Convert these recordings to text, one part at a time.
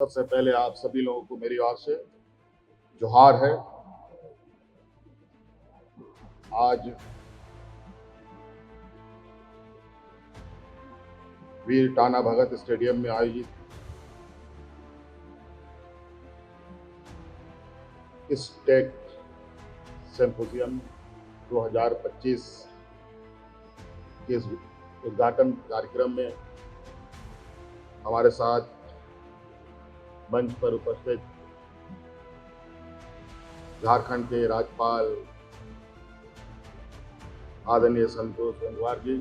सबसे पहले आप सभी लोगों को मेरी ओर से जोहार है। आज वीर टाना भगत स्टेडियम में आयोजित इस टेक सिम्पोजियम 2025 के इस उद्घाटन कार्यक्रम में हमारे साथ मंच पर उपस्थित झारखंड के राज्यपाल आदरणीय संतोष गंगवार जी,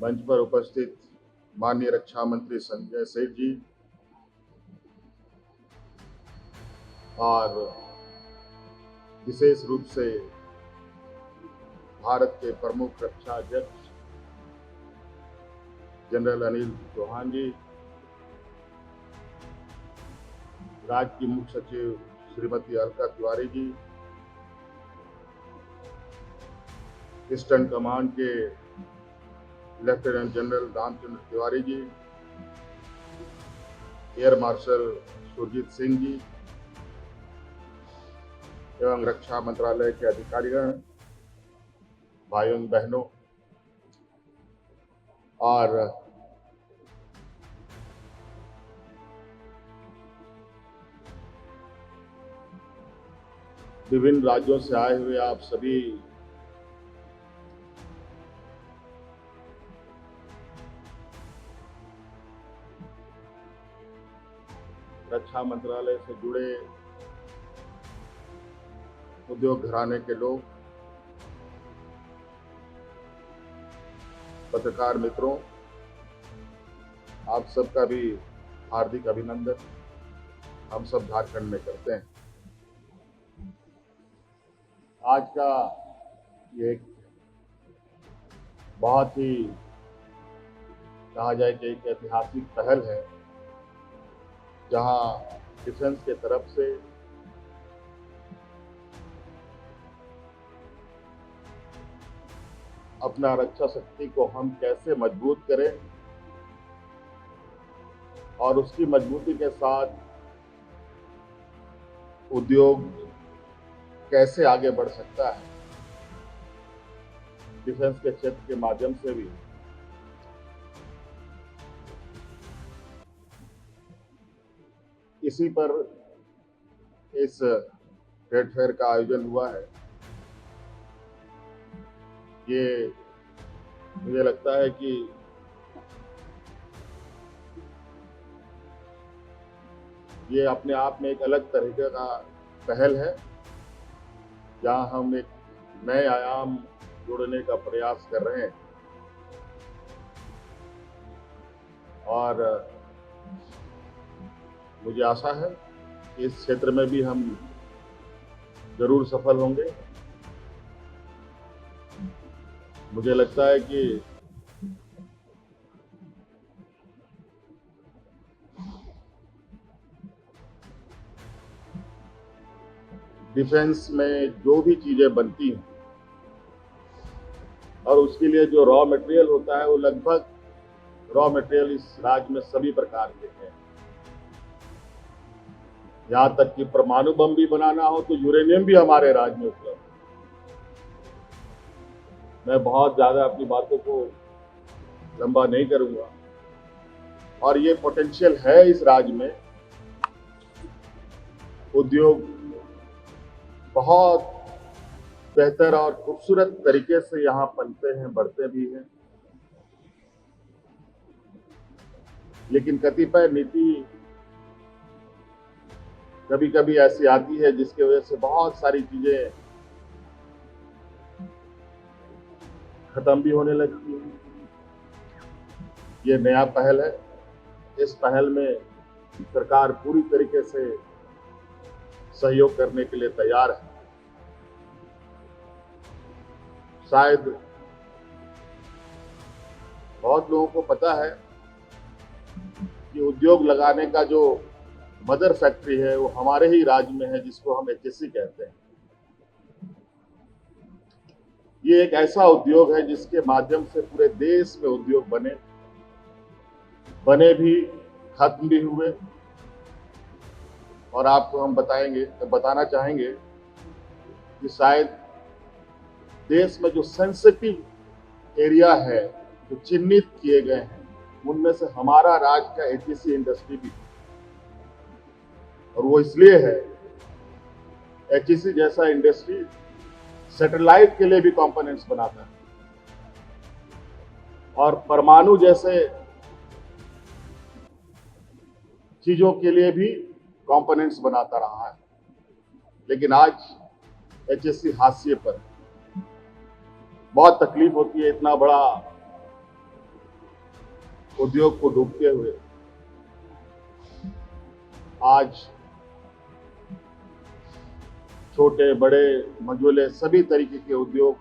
मंच पर उपस्थित माननीय रक्षा मंत्री संजय सेठ जी और विशेष रूप से भारत के प्रमुख रक्षा अध्यक्ष जनरल अनिल चौहान जी, राज्य की मुख्य सचिव श्रीमती अलका तिवारी जी, ईस्टर्न कमांड के lieutenant general Ramchandra Tiwari ji, air marshal Surjit Singh ji एवं रक्षा मंत्रालय के अधिकारीगण, भाइयों बहनों और विभिन्न राज्यों से आए हुए आप सभी रक्षा मंत्रालय से जुड़े उद्योग घराने के लोग, पत्रकार मित्रों, आप सबका भी हार्दिक अभिनंदन हम सब झारखंड में करते हैं। आज का ये एक बहुत ही कहा जाए कि एक ऐतिहासिक पहल है, जहां डिफेंस के तरफ से अपना रक्षा शक्ति को हम कैसे मजबूत करें और उसकी मजबूती के साथ उद्योग कैसे आगे बढ़ सकता है डिफेंस के क्षेत्र के माध्यम से भी, इसी पर इस ट्रेड फेयर का आयोजन हुआ है। ये मुझे लगता है कि ये अपने आप में एक अलग तरीके का पहल है, जहां हम एक नए आयाम जोड़ने का प्रयास कर रहे हैं और मुझे आशा है कि इस क्षेत्र में भी हम जरूर सफल होंगे। मुझे लगता है कि डिफेंस में जो भी चीजें बनती हैं और उसके लिए जो रॉ मटेरियल होता है, वो लगभग रॉ मटेरियल इस राज्य में सभी प्रकार के हैं। यहां तक कि परमाणु बम भी बनाना हो तो यूरेनियम भी हमारे राज्य में उपलब्ध है। मैं बहुत ज्यादा अपनी बातों को लंबा नहीं करूंगा और ये पोटेंशियल है इस राज्य में। उद्योग बहुत बेहतर और खूबसूरत तरीके से यहाँ पलते हैं, बढ़ते भी हैं, लेकिन कतिपय नीति कभी कभी ऐसी आती है जिसकी वजह से बहुत सारी चीजें खत्म भी होने लगती हैं। ये नया पहल है। इस पहल में सरकार पूरी तरीके से सहयोग करने के लिए तैयार है। शायद बहुत लोगों को पता है कि उद्योग लगाने का जो मदर फैक्ट्री है वो हमारे ही राज्य में है, जिसको हम HSC कहते हैं। ये एक ऐसा उद्योग है जिसके माध्यम से पूरे देश में उद्योग बने भी, खत्म भी हुए, और आपको हम बताना चाहेंगे कि शायद देश में जो सेंसिटिव एरिया है, जो चिन्हित किए गए हैं, उनमें से हमारा राज्य का एचईसी इंडस्ट्री भी, और वो इसलिए है, एचईसी जैसा इंडस्ट्री सैटेलाइट के लिए भी कंपोनेंट्स बनाता है और परमाणु जैसे चीजों के लिए भी कंपोनेंट्स बनाता रहा है। लेकिन आज एचईसी हाशिए पर, बहुत तकलीफ होती है इतना बड़ा उद्योग को डूबते हुए। आज छोटे बड़े मझोले सभी तरीके के उद्योग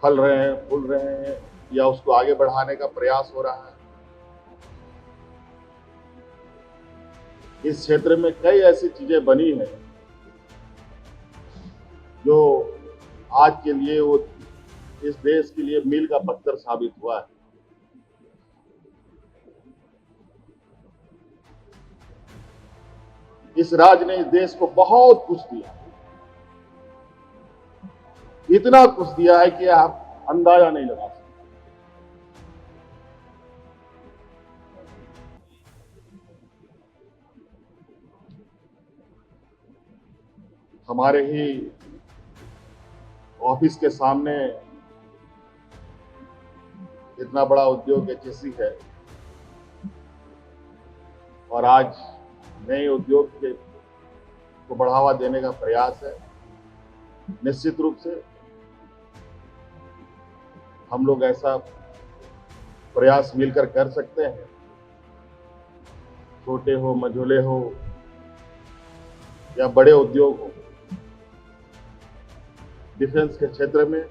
फल रहे हैं, फूल रहे हैं, या उसको आगे बढ़ाने का प्रयास हो रहा है। इस क्षेत्र में कई ऐसी चीजें बनी हैं जो आज के लिए वो इस देश के लिए मील का पत्थर साबित हुआ है। इस राज्य ने इस देश को बहुत कुछ दिया, इतना कुछ दिया है कि आप अंदाजा नहीं लगा सकते। हमारे ही ऑफिस के सामने इतना बड़ा उद्योग एचईसी है, और आज नए उद्योग को बढ़ावा देने का प्रयास है। निश्चित रूप से हम लोग ऐसा प्रयास मिलकर कर सकते हैं, छोटे हो, मझोले हो या बड़े उद्योग हो। डिफेंस के क्षेत्र में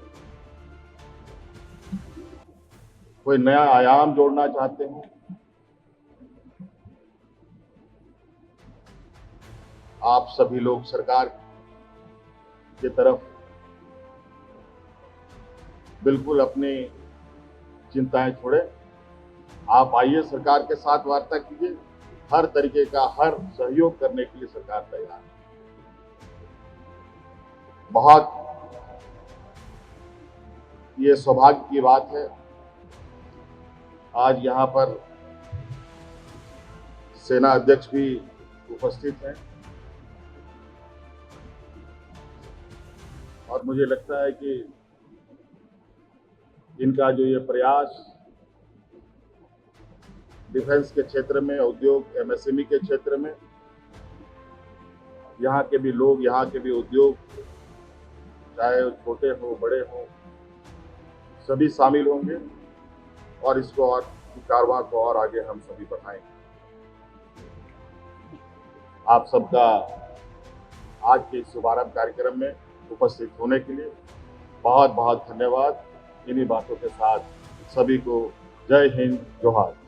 कोई नया आयाम जोड़ना चाहते हो, आप सभी लोग सरकार की तरफ बिल्कुल अपनी चिंताएं छोड़ें। आप आइए, सरकार के साथ वार्ता कीजिए। हर तरीके का हर सहयोग करने के लिए सरकार तैयार है। बहुत ये सौभाग्य की बात है, आज यहाँ पर सेना अध्यक्ष भी उपस्थित हैं, और मुझे लगता है कि इनका जो ये प्रयास डिफेंस के क्षेत्र में, उद्योग एमएसएमई के क्षेत्र में, यहाँ के भी लोग, यहाँ के भी उद्योग, चाहे वो छोटे हो बड़े हो, सभी शामिल होंगे, और इसको और कारवां को और आगे हम सभी बढ़ाएंगे। आप सबका आज के इस शुभारंभ कार्यक्रम में उपस्थित होने के लिए बहुत बहुत धन्यवाद। इन्हीं बातों के साथ सभी को जय हिंद, जोहार।